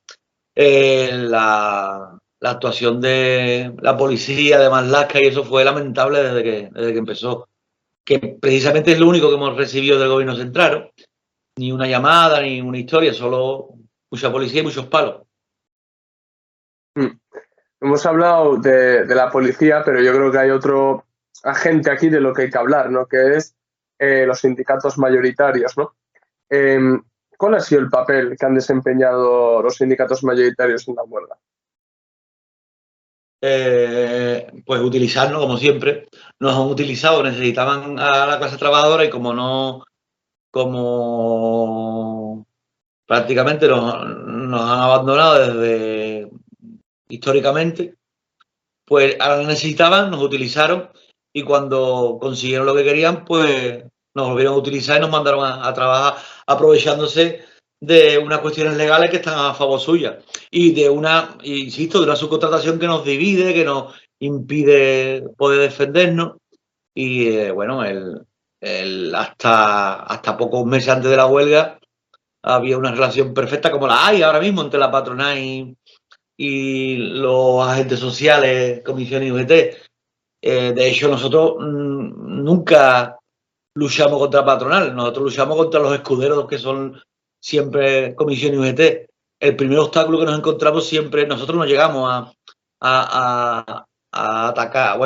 La actuación de la policía de Marlaska y eso fue lamentable desde que empezó, que precisamente es lo único que hemos recibido del gobierno central, ¿no? Ni una llamada, ni una historia, solo mucha policía y muchos palos. Hemos hablado de la policía, pero yo creo que hay otro agente aquí de lo que hay que hablar, ¿no? Que es los sindicatos mayoritarios, ¿no? ¿Cuál ha sido el papel que han desempeñado los sindicatos mayoritarios en la huelga? Pues utilizarnos, como siempre, nos han utilizado, necesitaban a la clase trabajadora y como prácticamente nos han abandonado desde históricamente, pues ahora la necesitaban, nos utilizaron y cuando consiguieron lo que querían, pues nos volvieron a utilizar y nos mandaron a trabajar aprovechándose de unas cuestiones legales que están a favor suya y de insisto, de una subcontratación que nos divide, que nos impide poder defendernos y bueno, hasta pocos meses antes de la huelga había una relación perfecta como la hay ahora mismo entre la patronal y los agentes sociales, comisiones y UGT. De hecho, nosotros nunca luchamos contra la patronal, nosotros luchamos contra los escuderos que son siempre comisión y UGT. El primer obstáculo que nos encontramos siempre, nosotros no llegamos a atacar,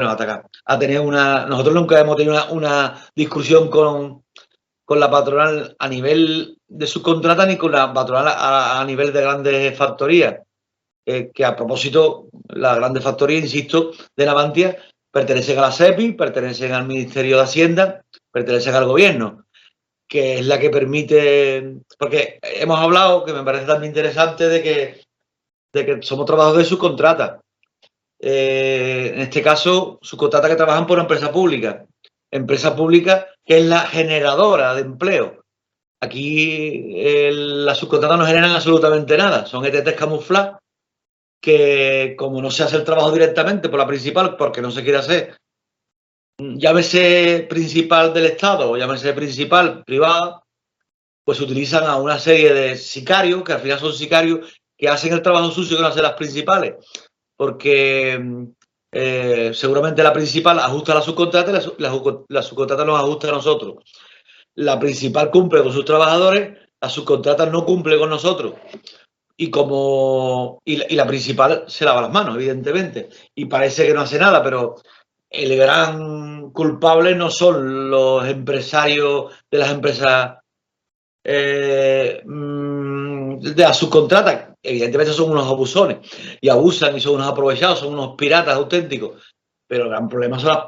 a tener nosotros nunca hemos tenido una discusión con la patronal a nivel de subcontrata ni con la patronal a nivel de grandes factorías. Que a propósito, las grandes factorías, insisto, de Navantia pertenecen a la SEPI, pertenecen al Ministerio de Hacienda, pertenecen al gobierno, que es la que permite, porque hemos hablado, que me parece también interesante, de que somos trabajadores de subcontrata. En este caso, subcontrata que trabajan por empresa pública que es la generadora de empleo. Aquí las subcontratas no generan absolutamente nada, son ETTs camuflados que como no se hace el trabajo directamente por la principal, porque no se quiere hacer, llámese principal del Estado o llámese principal privada, pues utilizan a una serie de sicarios, que al final son sicarios, que hacen el trabajo sucio que no hacen las principales, porque seguramente la principal ajusta a la subcontrata y la subcontrata nos ajusta a nosotros. La principal cumple con sus trabajadores, la subcontrata no cumple con nosotros. Y la principal se lava las manos, evidentemente, y parece que no hace nada, pero el gran culpable no son los empresarios de las empresas de las subcontratas, evidentemente son unos abusones y abusan y son unos aprovechados, son unos piratas auténticos, pero el gran problema son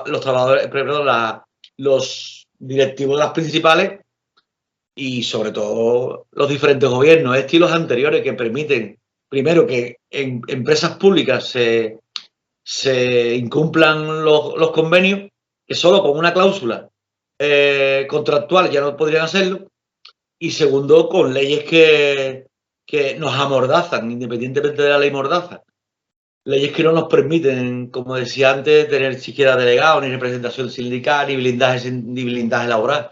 los trabajadores, perdón, los directivos de las principales y sobre todo los diferentes gobiernos, y los anteriores, que permiten, primero, que en empresas públicas se incumplan los convenios, que solo con una cláusula contractual ya no podrían hacerlo, y segundo, con leyes que nos amordazan, independientemente de la ley mordaza. Leyes que no nos permiten, como decía antes, tener siquiera delegados, ni representación sindical, ni blindaje laboral.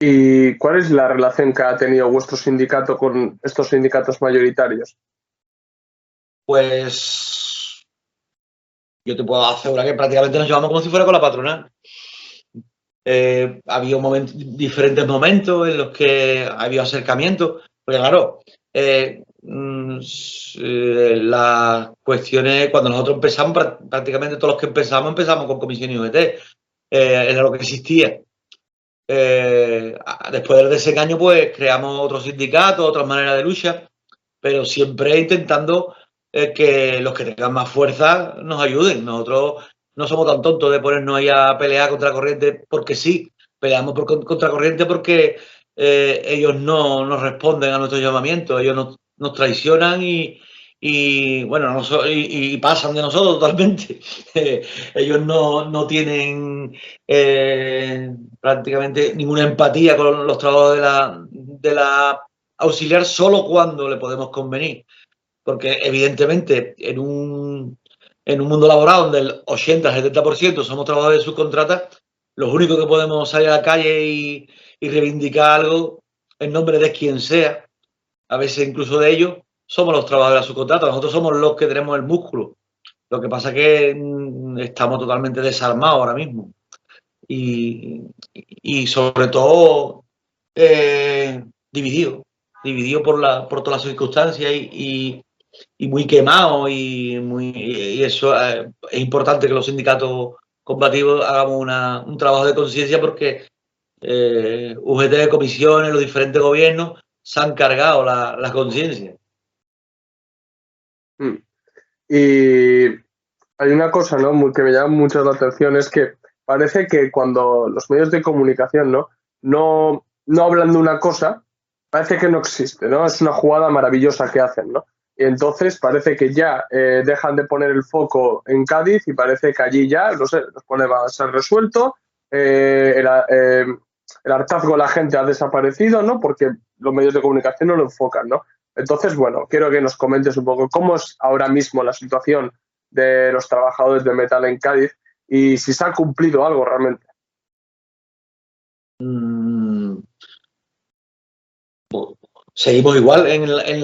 ¿Y cuál es la relación que ha tenido vuestro sindicato con estos sindicatos mayoritarios? Pues yo te puedo asegurar que prácticamente nos llevamos como si fuera con la patronal. Había diferentes momentos en los que había acercamientos, porque claro, las cuestiones, cuando nosotros empezamos, prácticamente todos los que empezamos con Comisión IVT, era lo que existía. Después del desengaño, pues creamos otros sindicatos, otras maneras de lucha, pero siempre intentando que los que tengan más fuerza nos ayuden. Nosotros no somos tan tontos de ponernos ahí a pelear contra corriente porque sí, peleamos contra corriente porque ellos no nos responden a nuestros llamamientos, ellos nos traicionan y bueno, y pasan de nosotros totalmente. Ellos no tienen prácticamente ninguna empatía con los trabajos de la auxiliar solo cuando le podemos convenir. Porque evidentemente en un mundo laboral donde el 80-70% somos trabajadores de subcontrata, los únicos que podemos salir a la calle y reivindicar algo en nombre de quien sea, a veces incluso de ellos, somos los trabajadores de subcontrata. Nosotros somos los que tenemos el músculo. Lo que pasa es que estamos totalmente desarmados ahora mismo. Y sobre todo dividido por todas las circunstancias y muy quemado y eso es importante que los sindicatos combativos hagamos un trabajo de conciencia porque UGT, comisiones, los diferentes gobiernos se han cargado la conciencia. Y hay una cosa, ¿no?, que me llama mucho la atención, es que parece que cuando los medios de comunicación no hablan de una cosa, parece que no existe, ¿no? Es una jugada maravillosa que hacen, ¿no? Y entonces parece que ya dejan de poner el foco en Cádiz y parece que allí ya, no sé, los pone va a ser resuelto, el hartazgo de la gente ha desaparecido, ¿no? Porque los medios de comunicación no lo enfocan, ¿no? Entonces, bueno, quiero que nos comentes un poco cómo es ahora mismo la situación de los trabajadores de metal en Cádiz y si se ha cumplido algo realmente. Seguimos igual, en el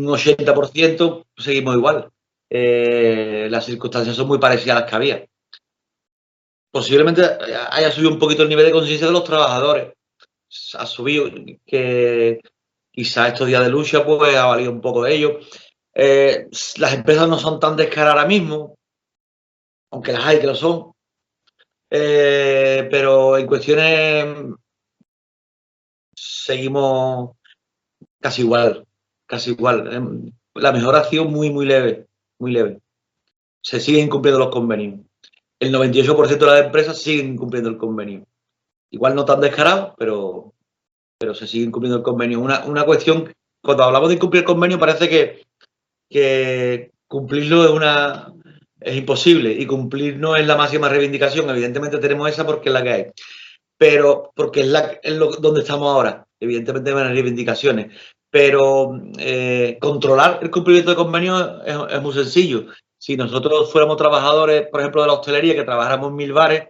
80% seguimos igual. Las circunstancias son muy parecidas a las que había. Posiblemente haya subido un poquito el nivel de conciencia de los trabajadores. Ha subido, que quizás estos días de lucha pues ha valido un poco de ello. Las empresas no son tan descaradas ahora mismo, aunque las hay que lo son. Pero en cuestiones seguimos casi igual. La mejora ha sido muy leve. Se siguen cumpliendo los convenios. El 98% de las empresas siguen cumpliendo el convenio. Igual no tan descarado, pero se siguen cumpliendo el convenio. Una cuestión, cuando hablamos de incumplir el convenio, parece que cumplirlo es imposible y cumplir no es la máxima reivindicación. Evidentemente tenemos esa porque es la que hay. Pero porque es donde estamos ahora. Evidentemente hay reivindicaciones. Pero controlar el cumplimiento de convenios es muy sencillo. Si nosotros fuéramos trabajadores, por ejemplo, de la hostelería, que trabajáramos en 1000 bares,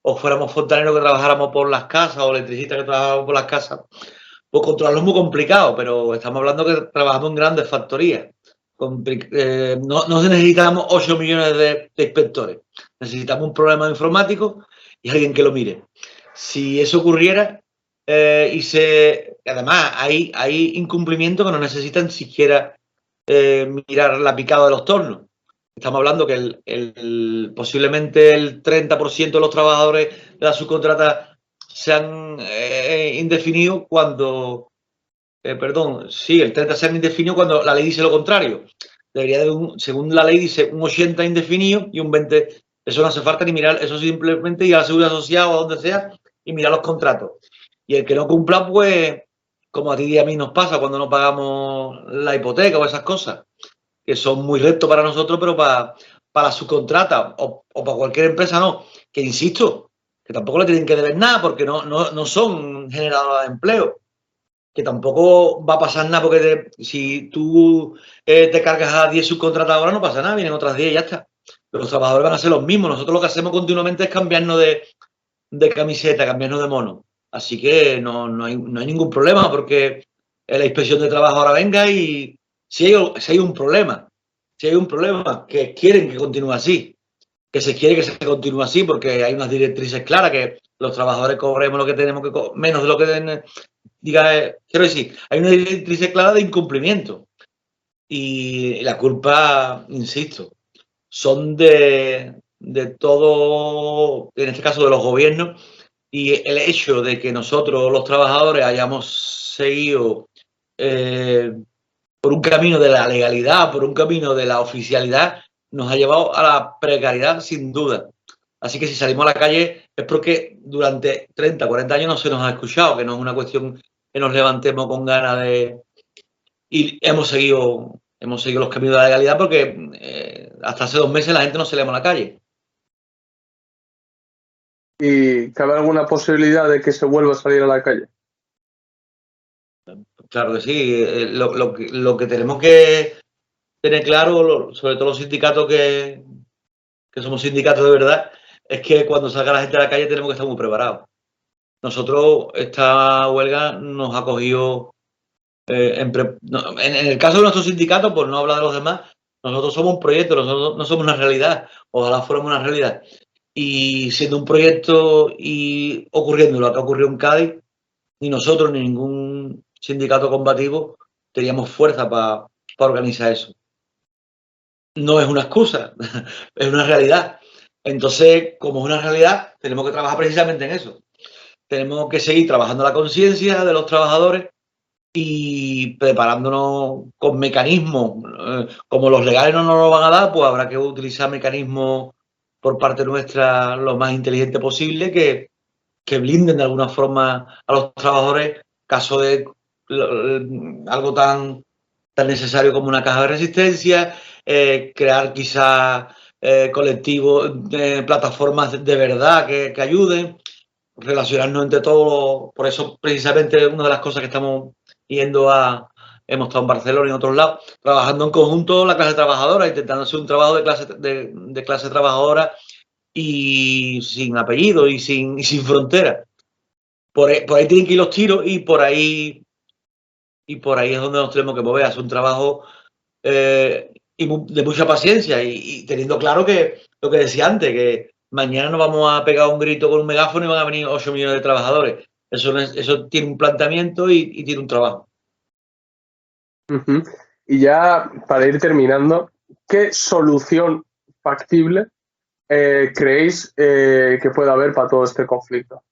o fuéramos fontaneros que trabajáramos por las casas, o electricistas que trabajáramos por las casas, pues controlarlo es muy complicado, pero estamos hablando que trabajamos en grandes factorías. No necesitamos 8 millones de inspectores. Necesitamos un programa informático y alguien que lo mire. Si eso ocurriera, además hay incumplimientos que no necesitan siquiera mirar la picada de los tornos. Estamos hablando que posiblemente el 30% de los trabajadores de la subcontrata sean indefinidos cuando... el 30% sean indefinidos cuando la ley dice lo contrario. Debería de según la ley dice un 80 indefinido y un 20. Eso no hace falta ni mirar, eso simplemente ir a la seguridad social o a donde sea y mirar los contratos. Y el que no cumpla, pues, como a ti y a mí nos pasa cuando no pagamos la hipoteca o esas cosas, que son muy rectos para nosotros, pero para la subcontrata o para cualquier empresa no. Que insisto, que tampoco le tienen que deber nada porque no son generadoras de empleo. Que tampoco va a pasar nada porque si tú te cargas a 10 subcontratadoras no pasa nada, vienen otras 10 y ya está. Pero los trabajadores van a ser los mismos. Nosotros lo que hacemos continuamente es cambiarnos de camiseta, cambiarnos de mono. Así que no hay ningún problema porque la inspección de trabajo ahora venga y si hay un problema que quieren que continúe así, que se quiere que se continúe así porque hay unas directrices claras, que los trabajadores cobremos lo que tenemos que menos de lo que quiero decir, hay una directriz clara de incumplimiento y la culpa, insisto, son de todo, en este caso de los gobiernos, y el hecho de que nosotros los trabajadores hayamos seguido por un camino de la legalidad, por un camino de la oficialidad, nos ha llevado a la precariedad sin duda. Así que si salimos a la calle es porque durante 30, 40 años no se nos ha escuchado, que no es una cuestión que nos levantemos con ganas de... Y hemos seguido los caminos de la legalidad porque hasta hace 2 meses la gente no salía a la calle. ¿Y cabe alguna posibilidad de que se vuelva a salir a la calle? Claro que sí. Lo que tenemos que tener claro, sobre todo los sindicatos que somos sindicatos de verdad, es que cuando salga la gente a la calle tenemos que estar muy preparados. Nosotros, esta huelga nos ha cogido, en el caso de nuestro sindicato, por no hablar de los demás, nosotros somos un proyecto, nosotros no somos una realidad, ojalá fuéramos una realidad. Y siendo un proyecto y ocurriendo lo que ha ocurrido en Cádiz, ni nosotros ni ningún sindicato combativo teníamos fuerza para organizar eso. No es una excusa, es una realidad. Entonces, como es una realidad, tenemos que trabajar precisamente en eso. Tenemos que seguir trabajando la conciencia de los trabajadores y preparándonos con mecanismos. Como los legales no nos lo van a dar, pues habrá que utilizar mecanismos por parte nuestra lo más inteligente posible que blinden de alguna forma a los trabajadores caso de algo tan necesario como una caja de resistencia, crear quizás colectivos, plataformas de verdad que ayuden, relacionarnos entre todos. Por eso, precisamente, una de las cosas que estamos yendo hemos estado en Barcelona y en otros lados, trabajando en conjunto la clase trabajadora, intentando hacer un trabajo de clase trabajadora y sin apellido y sin frontera. Por ahí tienen que ir los tiros y por ahí es donde nos tenemos que mover, hacer un trabajo de mucha paciencia y teniendo claro que lo que decía antes, que mañana no vamos a pegar un grito con un megáfono y van a venir 8 millones de trabajadores. Eso tiene un planteamiento y tiene un trabajo. Y ya para ir terminando, ¿qué solución factible creéis que pueda haber para todo este conflicto?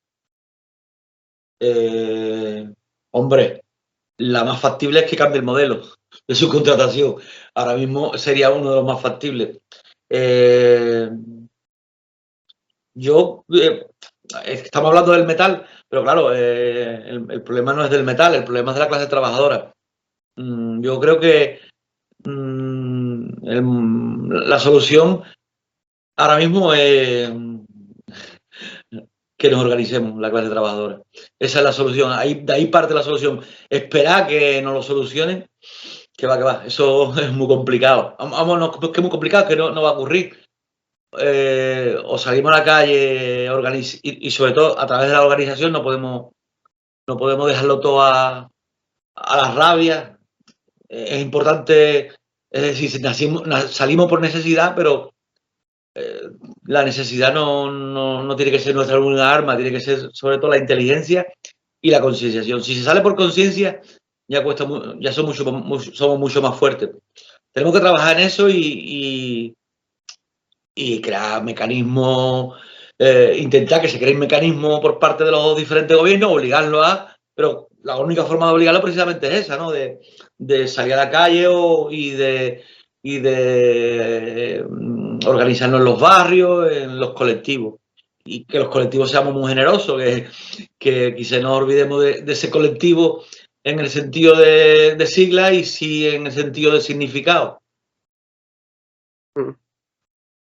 Hombre, la más factible es que cambie el modelo de subcontratación. Ahora mismo sería uno de los más factibles. Estamos hablando del metal, pero claro, el problema no es del metal, el problema es de la clase trabajadora. Yo creo que la solución ahora mismo es que nos organicemos, la clase trabajadora. Esa es la solución. De ahí parte la solución. Esperar que nos lo solucionen, que va. Eso es muy complicado. Vámonos, que es muy complicado, que no va a ocurrir. O salimos a la calle y sobre todo a través de la organización no podemos dejarlo todo a la rabia. Es importante, es decir, salimos por necesidad, pero la necesidad no tiene que ser nuestra única arma, tiene que ser sobre todo la inteligencia y la concienciación. Si se sale por conciencia, ya somos mucho más fuertes. Tenemos que trabajar en eso y crear mecanismos, intentar que se creen mecanismos por parte de los diferentes gobiernos, obligarlos pero la única forma de obligarlo precisamente es esa, ¿no? De salir a la calle y de organizarnos en los barrios, en los colectivos. Y que los colectivos seamos muy generosos, que quizá no olvidemos de ese colectivo en el sentido de sigla y sí en el sentido de significado.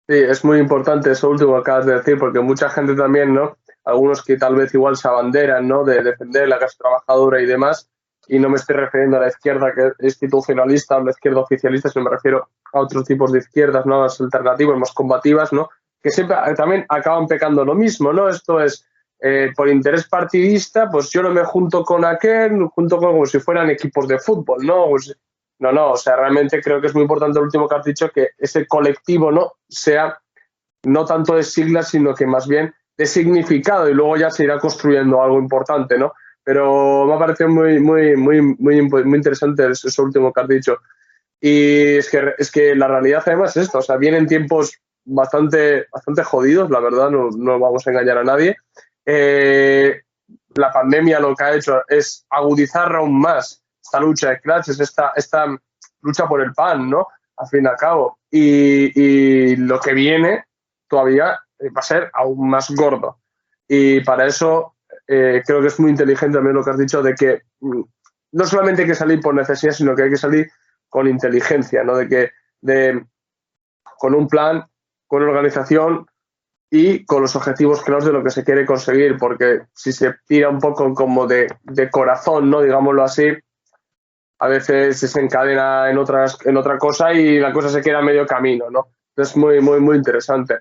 Sí, es muy importante eso último que acabas de decir, porque mucha gente también, ¿no? Algunos que tal vez igual se abanderan, ¿no? De defender la clase trabajadora y demás, y no me estoy refiriendo a la izquierda que es institucionalista o la izquierda oficialista, sino me refiero a otros tipos de izquierdas, ¿no? Más alternativas, más combativas, ¿no? Que siempre también acaban pecando lo mismo, ¿no? Esto es, por interés partidista, pues yo no me junto con aquel, junto con como si fueran equipos de fútbol, ¿no? Pues, no, o sea, realmente creo que es muy importante lo último que has dicho, que ese colectivo no sea no tanto de siglas, sino que más bien de significado, y luego ya se irá construyendo algo importante, ¿no? Pero me ha parecido muy interesante eso último que has dicho. Y es que la realidad además es esto, o sea, vienen tiempos bastante jodidos, la verdad, no vamos a engañar a nadie. La pandemia lo que ha hecho es agudizar aún más esta lucha de clases, esta lucha por el pan, ¿no? Al fin y al cabo. Y lo que viene todavía va a ser aún más gordo. Y para eso creo que es muy inteligente también lo que has dicho de que no solamente hay que salir por necesidad, sino que hay que salir con inteligencia, ¿no? Con un plan, con organización y con los objetivos claros de lo que se quiere conseguir, porque si se tira un poco como de corazón, ¿no? Digámoslo así, a veces se encadena en otra cosa y la cosa se queda a medio camino, ¿no? Es muy interesante.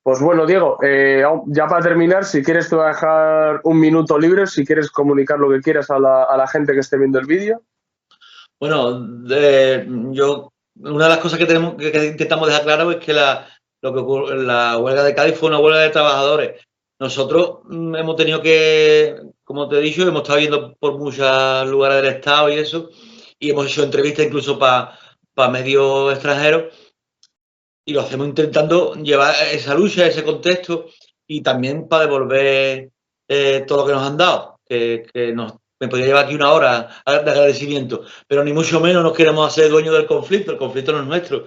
Pues bueno, Diego, ya para terminar, si quieres te voy a dejar un minuto libre, si quieres comunicar lo que quieras a la gente que esté viendo el vídeo. Bueno, una de las cosas que intentamos dejar claro es que la huelga de Cádiz fue una huelga de trabajadores. Nosotros hemos tenido que, como te he dicho, hemos estado yendo por muchos lugares del Estado y eso, y hemos hecho entrevistas incluso para medios extranjeros, y lo hacemos intentando llevar esa lucha, ese contexto, y también para devolver todo lo que nos han dado, me podría llevar aquí una hora de agradecimiento, pero ni mucho menos nos queremos hacer dueños del conflicto, el conflicto no es nuestro.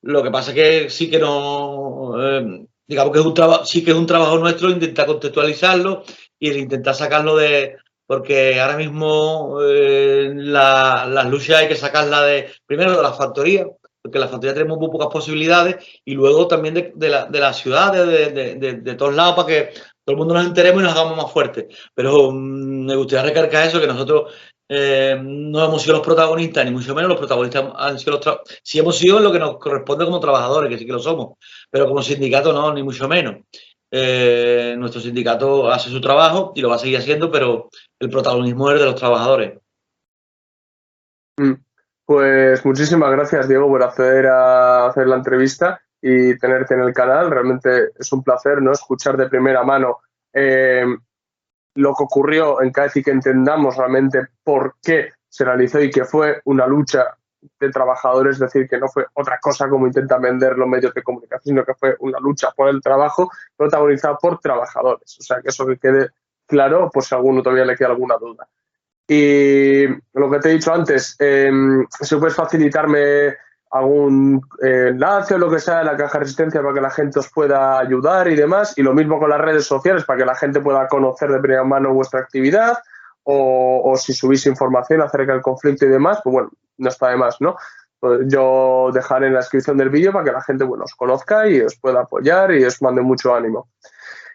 Lo que pasa es que sí que no, digamos que sí que es un trabajo nuestro intentar contextualizarlo y el intentar sacarlo porque ahora mismo las luchas hay que sacarlas primero de las factorías, porque en la factoría tenemos muy pocas posibilidades, y luego también de las ciudades, de todos lados, para que todo el mundo nos enteremos y nos hagamos más fuertes. Pero me gustaría recalcar eso, que nosotros no hemos sido los protagonistas, ni mucho menos. Los protagonistas han sido sí hemos sido en lo que nos corresponde como trabajadores, que sí que lo somos, pero como sindicato no, ni mucho menos. Nuestro sindicato hace su trabajo y lo va a seguir haciendo, pero el protagonismo es de los trabajadores. Pues muchísimas gracias, Diego, por acceder a hacer la entrevista y tenerte en el canal. Realmente es un placer, ¿no?, escuchar de primera mano lo que ocurrió en Cádiz y que entendamos realmente por qué se realizó y que fue una lucha de trabajadores, es decir, que no fue otra cosa como intentan vender los medios de comunicación, sino que fue una lucha por el trabajo protagonizada por trabajadores. O sea, que eso que quede claro, pues si a alguno todavía le queda alguna duda. Y lo que te he dicho antes, si puedes facilitarme algún enlace o lo que sea de la caja de resistencia para que la gente os pueda ayudar y demás, y lo mismo con las redes sociales para que la gente pueda conocer de primera mano vuestra actividad, o si subís información acerca del conflicto y demás, pues bueno, no está de más, ¿no? Pues yo dejaré en la descripción del vídeo para que la gente, bueno, os conozca y os pueda apoyar y os mande mucho ánimo.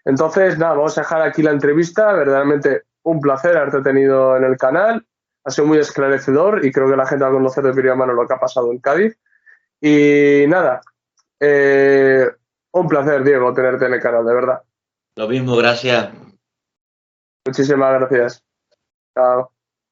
Entonces, nada, vamos a dejar aquí la entrevista. Verdaderamente un placer haberte tenido en el canal. Ha sido muy esclarecedor y creo que la gente va a conocer de primera mano lo que ha pasado en Cádiz. Y nada, un placer, Diego, tenerte en el canal, de verdad. Lo mismo, gracias. Muchísimas gracias. Chao.